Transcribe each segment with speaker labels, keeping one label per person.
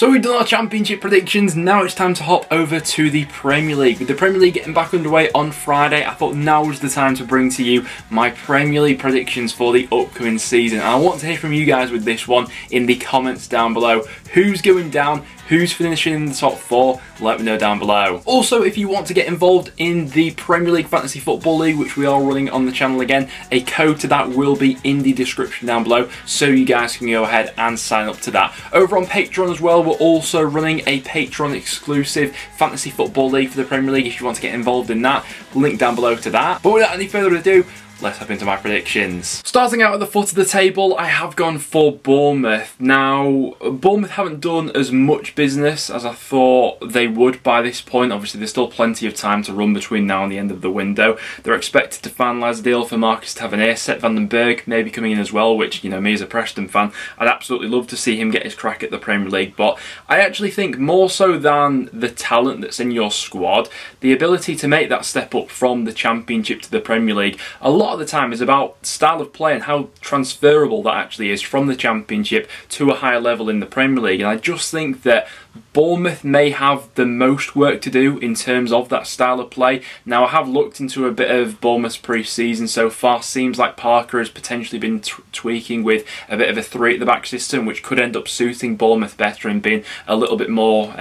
Speaker 1: So we've done our Championship predictions, now it's time to hop over to the Premier League. With the Premier League getting back underway on Friday, I thought now was the time to bring to you my Premier League predictions for the upcoming season. And I want to hear from you guys with this one in the comments down below. Who's going down? Who's finishing in the top 4? Let me know down below. Also, if you want to get involved in the Premier League Fantasy Football League, which we are running on the channel again, a code to that will be in the description down below, so you guys can go ahead and sign up to that. Over on Patreon as well, we're also running a Patreon exclusive Fantasy Football League for the Premier League if you want to get involved in that. Link down below to that. But without any further ado, let's hop into my predictions. Starting out at the foot of the table, I have gone for Bournemouth. Now, Bournemouth haven't done as much business as I thought they would by this point. Obviously, there's still plenty of time to run between now and the end of the window. They're expected to finalise a deal for Marcus Tavernier. Sepp van den Berg maybe coming in as well, which, you know, me as a Preston fan, I'd absolutely love to see him get his crack at the Premier League. But I actually think more so than the talent that's in your squad, the ability to make that step up from the Championship to the Premier League, a lot of the time is about style of play and how transferable that actually is from the Championship to a higher level in the Premier League. And I just think that Bournemouth may have the most work to do in terms of that style of play. Now, I have looked into a bit of Bournemouth's pre-season so far. Seems like Parker has potentially been tweaking with a bit of a 3 at the back system, which could end up suiting Bournemouth better and being a little bit more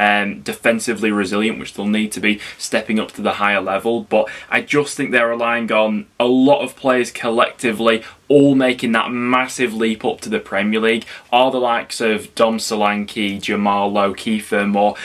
Speaker 1: defensively resilient, which they'll need to be stepping up to the higher level. But I just think they're relying on a lot of players collectively all making that massive leap up to the Premier League. Are the likes of Dom Solanke, Jamal Lowe, Kiefer Moore,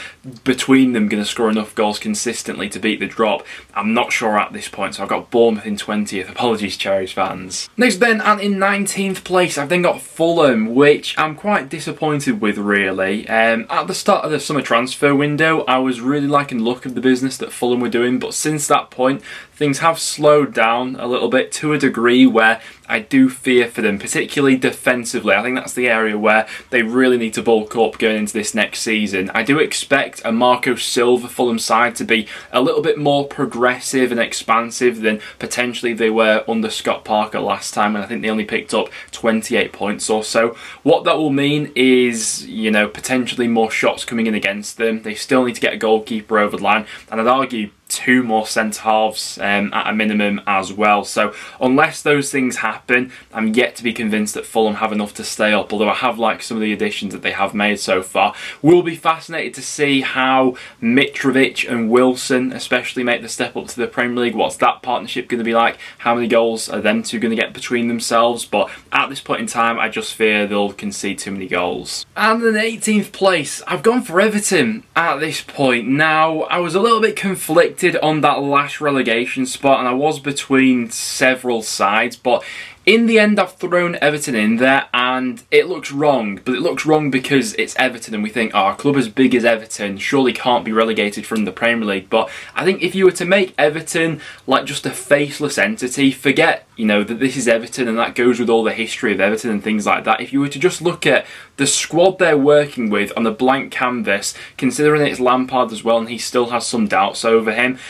Speaker 1: between them going to score enough goals consistently to beat the drop? I'm not sure at this point, so I've got Bournemouth in 20th. Apologies, Cherries fans. Next then, and in 19th place, I've then got Fulham, which I'm quite disappointed with, really. At the start of the summer transfer window, I was really liking the look of the business that Fulham were doing, but since that point, things have slowed down a little bit to a degree where I do fear for them, particularly defensively. I think that's the area where they really need to bulk up going into this next season. I do expect a Marco Silva Fulham side to be a little bit more progressive and expansive than potentially they were under Scott Parker last time, and I think they only picked up 28 points or so. What that will mean is, you know, potentially more shots coming in against them. They still need to get a goalkeeper over the line, and I'd argue 2 more centre-halves at a minimum as well. So unless those things happen, I'm yet to be convinced that Fulham have enough to stay up, although I have liked some of the additions that they have made so far. We'll be fascinated to see how Mitrovic and Wilson especially make the step up to the Premier League. What's that partnership going to be like? How many goals are them two going to get between themselves? But at this point in time, I just fear they'll concede too many goals. And in 18th place, I've gone for Everton at this point. Now, I was a little bit conflicted on that last relegation spot, and I was between several sides, but in the end, I've thrown Everton in there, and it looks wrong. But it looks wrong because it's Everton, and we think, oh, a club as big as Everton surely can't be relegated from the Premier League. But I think if you were to make Everton like just a faceless entity, forget, you know, that this is Everton, and that goes with all the history of Everton and things like that. If you were to just look at the squad they're working with on a blank canvas, considering it's Lampard as well, and he still has some doubts over him,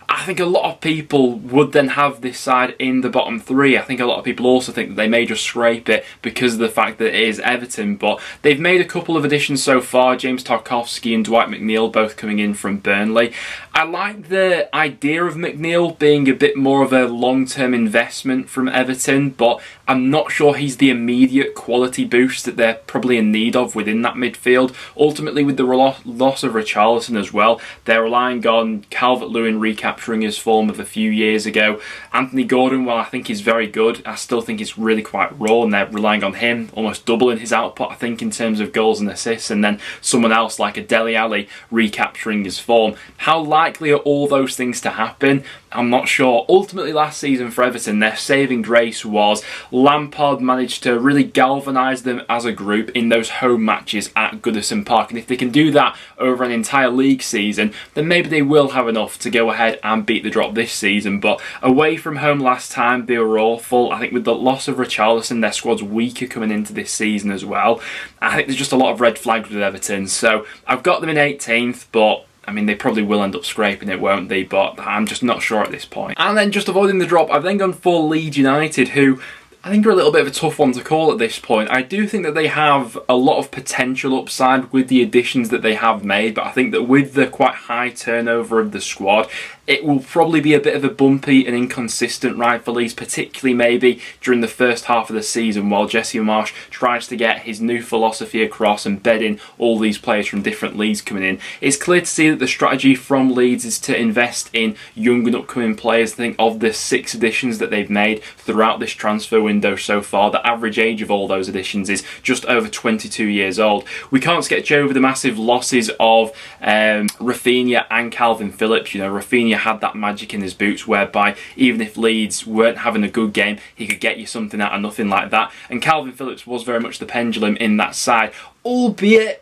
Speaker 1: I think a lot of people would then have this side in the bottom 3. I think a lot of people also think that they may just scrape it because of the fact that it is Everton. But they've made a couple of additions so far. James Tarkowski and Dwight McNeil both coming in from Burnley. I like the idea of McNeil being a bit more of a long-term investment from Everton, but I'm not sure he's the immediate quality boost that they're probably in need of within that midfield. Ultimately, with the loss of Richarlison as well, they're relying on Calvert-Lewin recapturing his form of a few years ago. Anthony Gordon, while I think he's very good, I still think he's really quite raw, and they're relying on him, almost doubling his output, I think, in terms of goals and assists, and then someone else like a Dele Alli recapturing his form. How likely are all those things to happen? I'm not sure. Ultimately, last season for Everton, their saving grace was Lampard managed to really galvanise them as a group in those home matches at Goodison Park. And if they can do that over an entire league season, then maybe they will have enough to go ahead and beat the drop this season. But away from home last time, they were awful. I think with the loss of Richarlison, their squad's weaker coming into this season as well. I think there's just a lot of red flags with Everton. So I've got them in 18th, but I mean, they probably will end up scraping it, won't they? But I'm just not sure at this point. And then just avoiding the drop, I've then gone for Leeds United, who I think are a little bit of a tough one to call at this point. I do think that they have a lot of potential upside with the additions that they have made, but I think that with the quite high turnover of the squad, it will probably be a bit of a bumpy and inconsistent ride for Leeds, particularly maybe during the first half of the season while Jesse Marsch tries to get his new philosophy across and bed in all these players from different leagues coming in. It's clear to see that the strategy from Leeds is to invest in young and upcoming players. I think of the 6 additions that they've made throughout this transfer window so far, the average age of all those additions is just over 22 years old. We can't sketch over the massive losses of Rafinha and Calvin Phillips. You know, Rafinha had that magic in his boots whereby even if Leeds weren't having a good game, he could get you something out of nothing like that. And Calvin Phillips was very much the pendulum in that side, albeit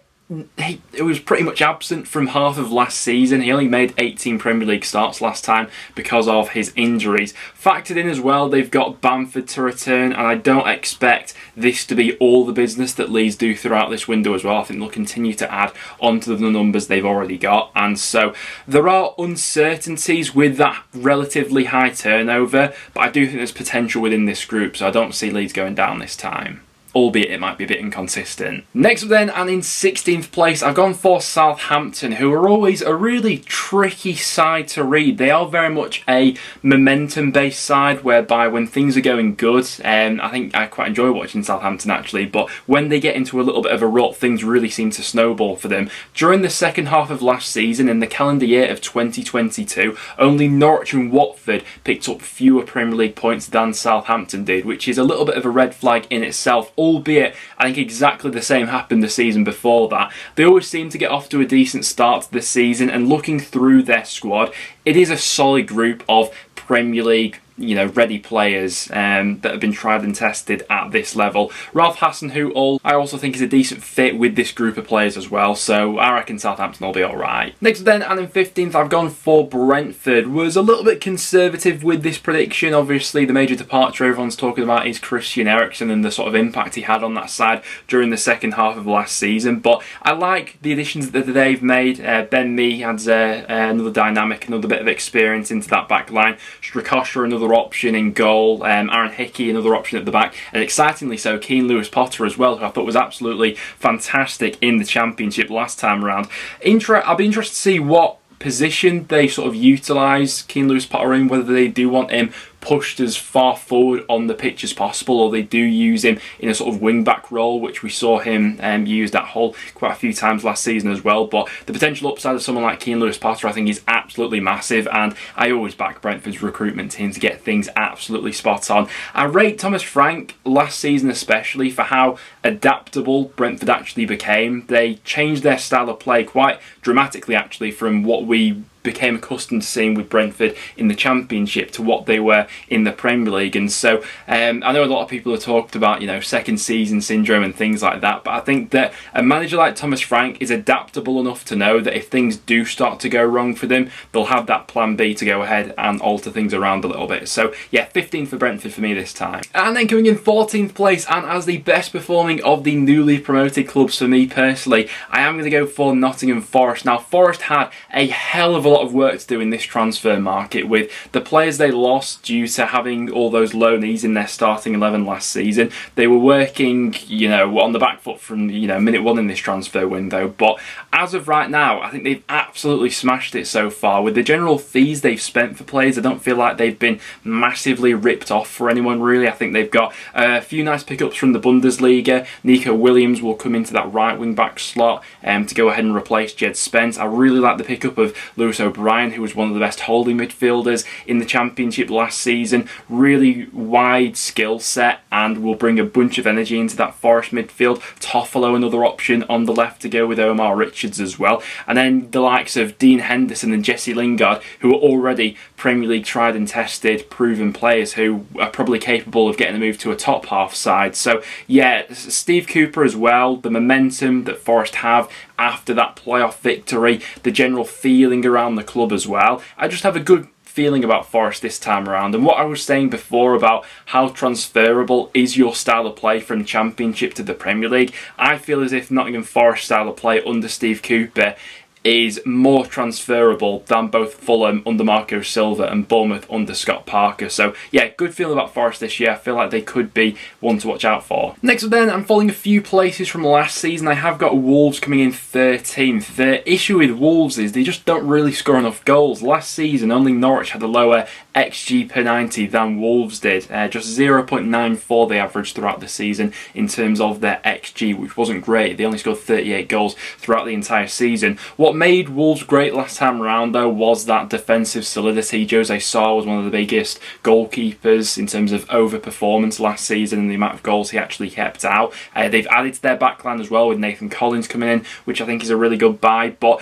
Speaker 1: it was pretty much absent from half of last season. He only made 18 Premier League starts last time because of his injuries. Factored in as well, they've got Bamford to return, and I don't expect this to be all the business that Leeds do throughout this window as well. I think they'll continue to add onto the numbers they've already got, and so there are uncertainties with that relatively high turnover, but I do think there's potential within this group, so I don't see Leeds going down this time, albeit it might be a bit inconsistent. Next up then, and in 16th place, I've gone for Southampton, who are always a really tricky side to read. They are very much a momentum-based side, whereby when things are going good, I think I quite enjoy watching Southampton actually, but when they get into a little bit of a rut, things really seem to snowball for them. During the second half of last season, in the calendar year of 2022, only Norwich and Watford picked up fewer Premier League points than Southampton did, which is a little bit of a red flag in itself, albeit I think exactly the same happened the season before that. They always seem to get off to a decent start to the season, and looking through their squad, it is a solid group of Premier League, you know, ready players that have been tried and tested at this level. Ralph Hasenhüttl, I also think is a decent fit with this group of players as well, so I reckon Southampton will be alright. Next then, and in 15th, I've gone for Brentford. Was a little bit conservative with this prediction. Obviously, the major departure everyone's talking about is Christian Eriksen and the sort of impact he had on that side during the second half of last season, but I like the additions that they've made. Ben Mee adds another dynamic, another bit of experience into that back line. Strakosha, another option in goal, Aaron Hickey, another option at the back, and excitingly so, Keane Lewis-Potter as well, who I thought was absolutely fantastic in the Championship last time around. I'll be interested to see what position they sort of utilise Keane Lewis-Potter in, whether they do want him pushed as far forward on the pitch as possible, or they do use him in a sort of wing-back role, which we saw him use at Hull quite a few times last season as well. But the potential upside of someone like Keane Lewis-Potter I think is absolutely massive, and I always back Brentford's recruitment team to get things absolutely spot on. I rate Thomas Frank last season especially for how adaptable Brentford actually became. They changed their style of play quite dramatically actually from what we became accustomed to seeing with Brentford in the Championship to what they were in the Premier League. And so I know a lot of people have talked about, you know, second season syndrome and things like that, but I think that a manager like Thomas Frank is adaptable enough to know that if things do start to go wrong for them, they'll have that plan B to go ahead and alter things around a little bit. So yeah, 15 for Brentford for me this time. And then coming in 14th place, and as the best performing of the newly promoted clubs for me personally, I am going to go for Nottingham Forest. Now, Forest had a hell of a lot of work to do in this transfer market with the players they lost due to having all those loanees in their starting 11 last season. They were working, you know, on the back foot from, you know, minute one in this transfer window, but as of right now, I think they've absolutely smashed it so far. With the general fees they've spent for players, I don't feel like they've been massively ripped off for anyone really. I think they've got a few nice pickups from the Bundesliga. Nico Williams will come into that right wing back slot to go ahead and replace Jed Spence. I really like the pickup of Lewis O'Brien, who was one of the best holding midfielders in the Championship last season. Really wide skill set and will bring a bunch of energy into that Forest midfield. Toffolo, another option on the left to go with Omar Richards as well. And then the likes of Dean Henderson and Jesse Lingard, who are already Premier League tried and tested, proven players who are probably capable of getting a move to a top half side. So yeah, Steve Cooper as well, the momentum that Forest have after that playoff victory, the general feeling around the club as well. I just have a good feeling about Forest this time around, and what I was saying before about how transferable is your style of play from Championship to the Premier League, I feel as if Nottingham Forest style of play under Steve Cooper is more transferable than both Fulham under Marco Silva and Bournemouth under Scott Parker. So yeah, good feeling about Forest this year. I feel like they could be one to watch out for. Next up then, I'm falling a few places from last season. I have got Wolves coming in 13th. The issue with Wolves is they just don't really score enough goals. Last season, only Norwich had a lower XG per 90 than Wolves did. Just 0.94 they averaged throughout the season in terms of their XG, which wasn't great. They only scored 38 goals throughout the entire season. What made Wolves great last time around though was that defensive solidity. Jose Sarr was one of the biggest goalkeepers in terms of overperformance last season and the amount of goals he actually kept out. They've added to their backline as well with Nathan Collins coming in, which I think is a really good buy. But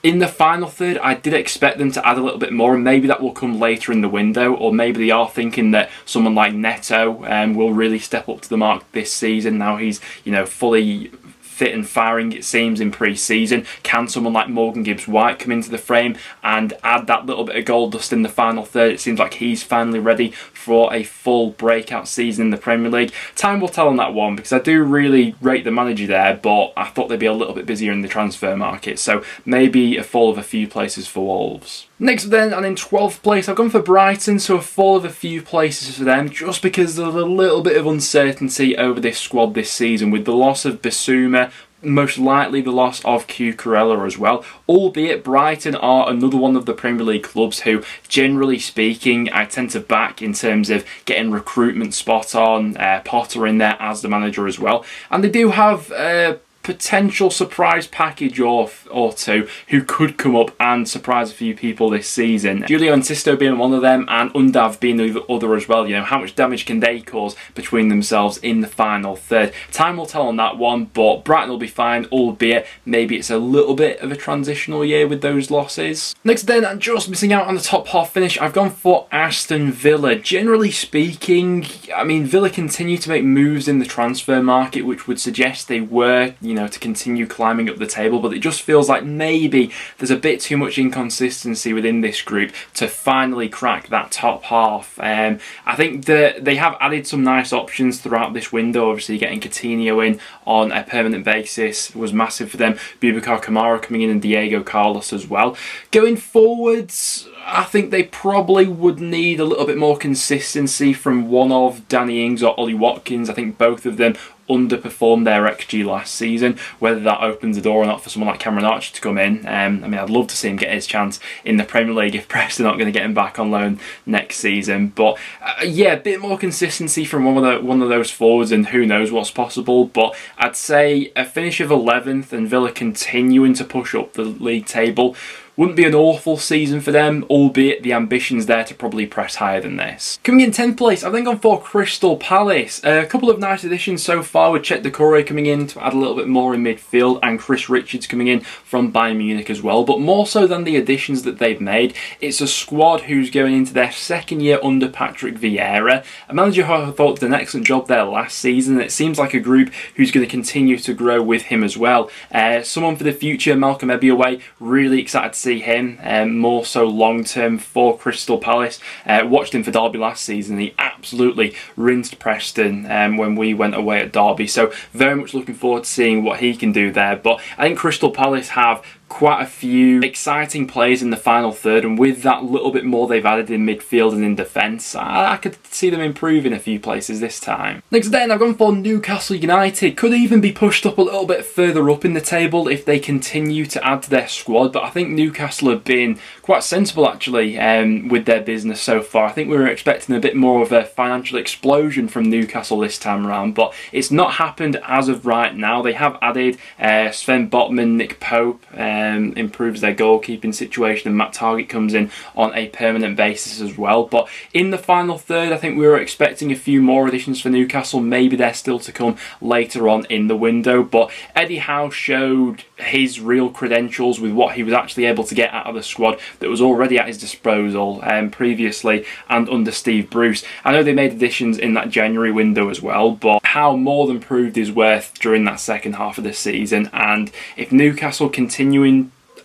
Speaker 1: in the final third, I did expect them to add a little bit more, and maybe that will come later in the window, or maybe they are thinking that someone like Neto will really step up to the mark this season. Now he's, fully fit and firing, it seems, in pre-season. Can someone like Morgan Gibbs-White come into the frame and add that little bit of gold dust in the final third? It seems like he's finally ready for a full breakout season in the Premier League. Time will tell on that one, because I do really rate the manager there, but I thought they'd be a little bit busier in the transfer market, so maybe a fall of a few places for Wolves. Next up then, and in 12th place, I've gone for Brighton, so a fall of a few places for them, just because there's a little bit of uncertainty over this squad this season, with the loss of Bissouma, most likely the loss of Cucurella as well, albeit Brighton are another one of the Premier League clubs who, generally speaking, I tend to back in terms of getting recruitment spot on, Potter in there as the manager as well, and they do have potential surprise package or two who could come up and surprise a few people this season. Julio and Sisto being one of them, and Undav being the other as well. How much damage can they cause between themselves in the final third? Time will tell on that one, but Brighton will be fine, albeit maybe it's a little bit of a transitional year with those losses. Next then, and just missing out on the top half finish, I've gone for Aston Villa. Generally speaking, Villa continue to make moves in the transfer market, which would suggest they were, to continue climbing up the table, but it just feels like maybe there's a bit too much inconsistency within this group to finally crack that top half. I think that they have added some nice options throughout this window. Obviously getting Coutinho in on a permanent basis was massive for them. Boubacar Kamara coming in and Diego Carlos as well. Going forwards, I think they probably would need a little bit more consistency from one of Danny Ings or Ollie Watkins. I think both of them underperformed their XG last season. Whether that opens the door or not for someone like Cameron Archer to come in, I'd love to see him get his chance in the Premier League if Preston are not going to get him back on loan next season. But a bit more consistency from one of those forwards, and who knows what's possible. But I'd say a finish of 11th and Villa continuing to push up the league table wouldn't be an awful season for them, albeit the ambition's there to probably press higher than this. Coming in 10th place, I've then gone for Crystal Palace. A couple of nice additions so far, with Chet Doucouré coming in to add a little bit more in midfield, and Chris Richards coming in from Bayern Munich as well. But more so than the additions that they've made, it's a squad who's going into their second year under Patrick Vieira, a manager who I thought did an excellent job there last season, and it seems like a group who's going to continue to grow with him as well. Someone for the future, Malcolm Ebiowei, really excited to see him, more so long term for Crystal Palace. Watched him for Derby last season. He absolutely rinsed Preston when we went away at Derby, so very much looking forward to seeing what he can do there. But I think Crystal Palace have quite a few exciting players in the final third, and with that little bit more they've added in midfield and in defence, I could see them improving a few places this time. Next then, I've gone for Newcastle United. Could even be pushed up a little bit further up in the table if they continue to add to their squad, but I think Newcastle have been quite sensible actually with their business so far. I think we were expecting a bit more of a financial explosion from Newcastle this time around, but it's not happened as of right now. They have added Sven Botman, Nick Pope, improves their goalkeeping situation, and Matt Targett comes in on a permanent basis as well. But in the final third, I think we were expecting a few more additions for Newcastle. Maybe they're still to come later on in the window, but Eddie Howe showed his real credentials with what he was actually able to get out of the squad that was already at his disposal previously and under Steve Bruce. I know they made additions in that January window as well, but Howe more than proved his worth during that second half of the season, and if Newcastle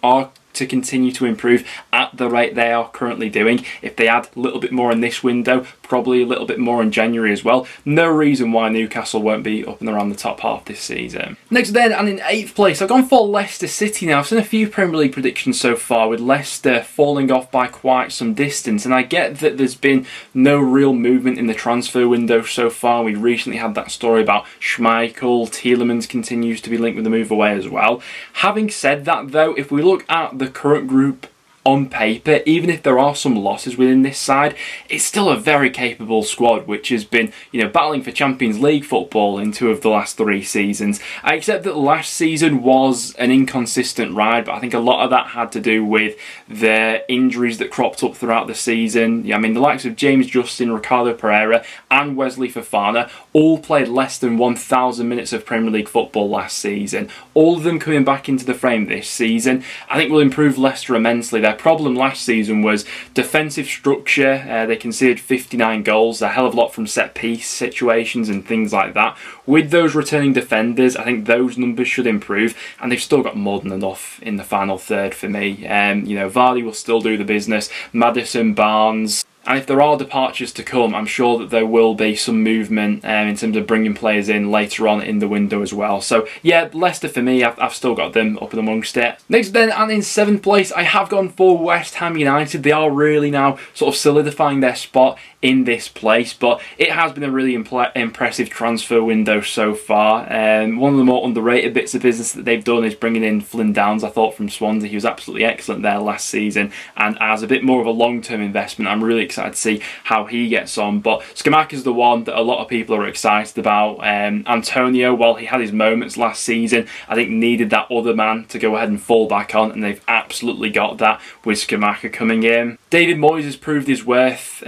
Speaker 1: are to continue to improve at the rate they are currently doing. If they add a little bit more in this window, probably a little bit more in January as well, no reason why Newcastle won't be up and around the top half this season. Next then, and in 8th place, I've gone for Leicester City now. I've seen a few Premier League predictions so far with Leicester falling off by quite some distance, and I get that there's been no real movement in the transfer window so far. We recently had that story about Schmeichel. Tielemans continues to be linked with the move away as well. Having said that though, if we look at the current group on paper, even if there are some losses within this side, it's still a very capable squad which has been, battling for Champions League football in 2 of the last 3 seasons. I accept that last season was an inconsistent ride, but I think a lot of that had to do with the injuries that cropped up throughout the season. The likes of James Justin, Ricardo Pereira and Wesley Fofana all played less than 1,000 minutes of Premier League football last season. All of them coming back into the frame this season, I think will improve Leicester immensely. Their problem last season was defensive structure. They conceded 59 goals, a hell of a lot from set piece situations and things like that. With those returning defenders, I think those numbers should improve, and they've still got more than enough in the final third for me. Vardy will still do the business, Maddison, Barnes. And if there are departures to come, I'm sure that there will be some movement in terms of bringing players in later on in the window as well. So yeah, Leicester for me, I've still got them up and amongst it. Next then, and in 7th place, I have gone for West Ham United. They are really now sort of solidifying their spot in this place, but it has been a really impressive transfer window so far. One of the more underrated bits of business that they've done is bringing in Flynn Downs, I thought, from Swansea. He was absolutely excellent there last season, and as a bit more of a long-term investment, I'm really excited to see how he gets on. But Scamacca is the one that a lot of people are excited about. Antonio, while he had his moments last season, I think needed that other man to go ahead and fall back on, and they've absolutely got that with Scamacca coming in. David Moyes has proved his worth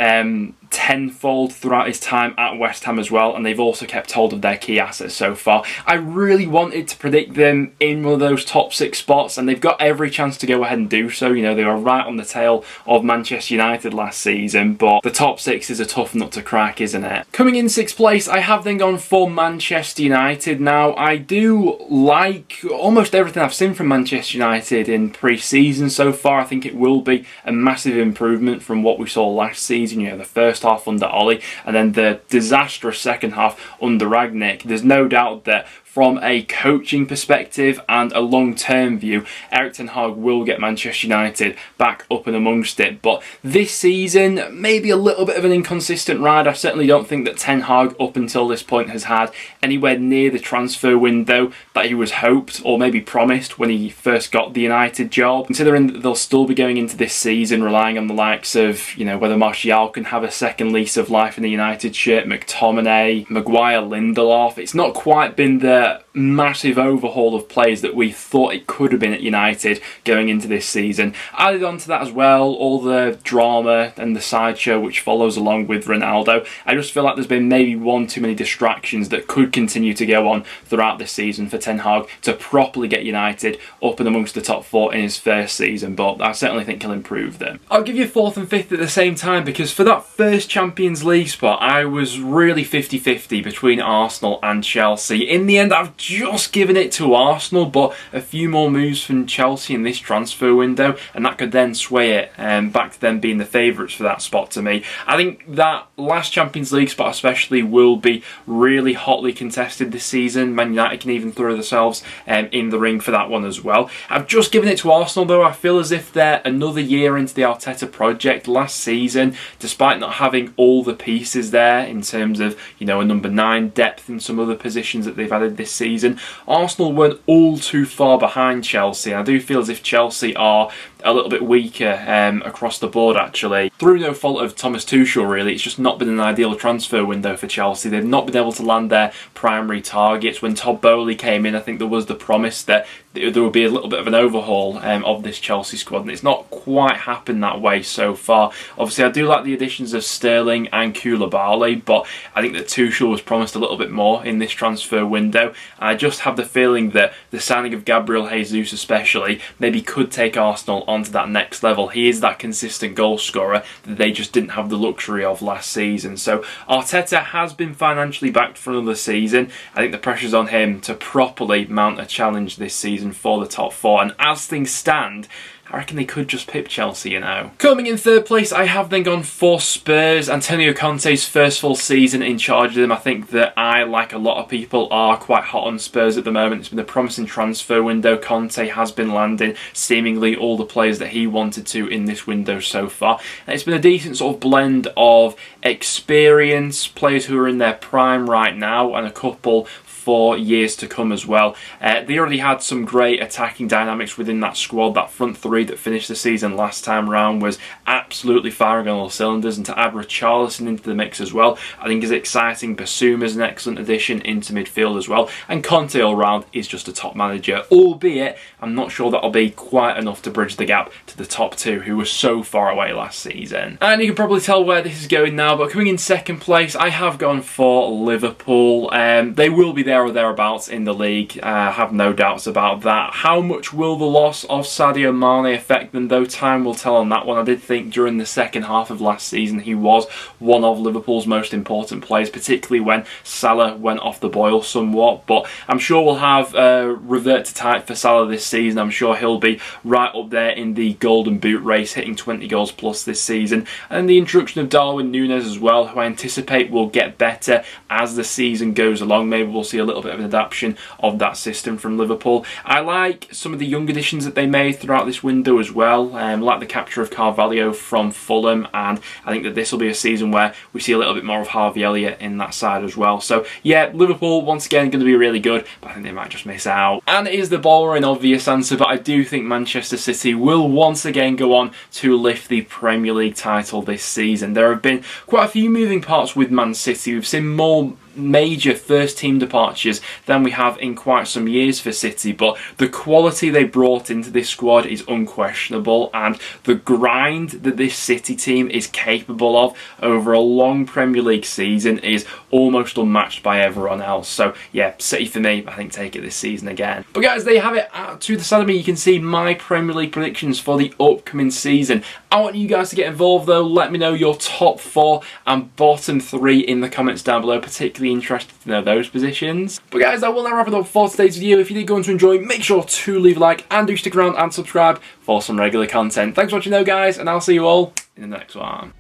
Speaker 1: tenfold throughout his time at West Ham as well, and they've also kept hold of their key assets so far. I really wanted to predict them in one of those top 6 spots, and they've got every chance to go ahead and do so. They were right on the tail of Manchester United last season, but the top 6 is a tough nut to crack, isn't it? Coming in 6th place, I have then gone for Manchester United. Now, I do like almost everything I've seen from Manchester United in pre-season so far. I think it will be a massive improvement from what we saw last season. The first half under Ollie, and then the disastrous second half under Ragnick. There's no doubt that from a coaching perspective and a long-term view, Erik ten Hag will get Manchester United back up and amongst it. But this season, maybe a little bit of an inconsistent ride. I certainly don't think that ten Hag up until this point has had anywhere near the transfer window that he was hoped or maybe promised when he first got the United job. Considering that they'll still be going into this season relying on the likes of, whether Martial can have a second lease of life in the United shirt, McTominay, Maguire, Lindelof. It's not quite been the massive overhaul of players that we thought it could have been at United going into this season. Added on to that as well, all the drama and the sideshow which follows along with Ronaldo. I just feel like there's been maybe one too many distractions that could continue to go on throughout this season for Ten Hag to properly get United up and amongst the top 4 in his first season, but I certainly think he'll improve them. I'll give you 4th and 5th at the same time, because for that first Champions League spot, I was really 50-50 between Arsenal and Chelsea. In the end, I've just given it to Arsenal, but a few more moves from Chelsea in this transfer window, and that could then sway it back to them being the favourites for that spot to me. I think that last Champions League spot especially will be really hotly contested this season. Man United can even throw themselves in the ring for that one as well. I've just given it to Arsenal though. I feel as if they're another year into the Arteta project. Last season, despite not having all the pieces there in terms of, a number 9 depth in some other positions that they've added this season, Arsenal weren't all too far behind Chelsea. I do feel as if Chelsea are a little bit weaker across the board actually. Through no fault of Thomas Tuchel really, it's just not been an ideal transfer window for Chelsea. They've not been able to land their primary targets. When Todd Boehly came in, I think there was the promise that there would be a little bit of an overhaul of this Chelsea squad, and it's not quite happened that way so far. Obviously I do like the additions of Sterling and Koulibaly, but I think that Tuchel was promised a little bit more in this transfer window, and I just have the feeling that the signing of Gabriel Jesus especially maybe could take Arsenal onto that next level. He is that consistent goal scorer that they just didn't have the luxury of last season. So Arteta has been financially backed for another season. I think the pressure's on him to properly mount a challenge this season season for the top 4, and as things stand, I reckon they could just pip Chelsea, you know. Coming in third place, I have then gone for Spurs. Antonio Conte's first full season in charge of them. I think that I, like a lot of people, are quite hot on Spurs at the moment. It's been a promising transfer window. Conte has been landing seemingly all the players that he wanted to in this window so far. And it's been a decent sort of blend of experience, players who are in their prime right now, and a couple for years to come as well. They already had some great attacking dynamics within that squad. That front three that finished the season last time round was absolutely firing on all cylinders, and to add Richarlison into the mix as well, I think is exciting. Basuma's an excellent addition into midfield as well, and Conte all round is just a top manager, albeit I'm not sure that'll be quite enough to bridge the gap to the top 2 who were so far away last season. And you can probably tell where this is going now, but coming in second place, I have gone for Liverpool. They will be there or thereabouts in the league, I have no doubts about that. How much will the loss of Sadio Mane affect them, though? Time will tell on that one. I did think during the second half of last season he was one of Liverpool's most important players, particularly when Salah went off the boil somewhat, but I'm sure we'll have revert to type for Salah this season. I'm sure he'll be right up there in the golden boot race, hitting 20 goals plus this season, and the introduction of Darwin Núñez as well, who I anticipate will get better as the season goes along. Maybe we'll see a little bit of an adaptation of that system from Liverpool. I like some of the young additions that they made throughout this window as well, like the capture of Carvalho from Fulham, and I think that this will be a season where we see a little bit more of Harvey Elliott in that side as well. So yeah, Liverpool once again going to be really good, but I think they might just miss out. And it is the boring obvious answer, but I do think Manchester City will once again go on to lift the Premier League title this season. There have been quite a few moving parts with Man City. We've seen more major first team departures than we have in quite some years for City, but the quality they brought into this squad is unquestionable, and the grind that this City team is capable of over a long Premier League season is almost unmatched by everyone else. So yeah, City for me, I think take it this season again. But guys, there you have it. To the side of me you can see my Premier League predictions for the upcoming season. I want you guys to get involved though. Let me know your top 4 and bottom 3 in the comments down below, particularly interested to know those positions. But guys, that will now wrap it up for today's video. If you did go on to enjoy, make sure to leave a like and do stick around and subscribe for some regular content. Thanks for watching though guys, and I'll see you all in the next one.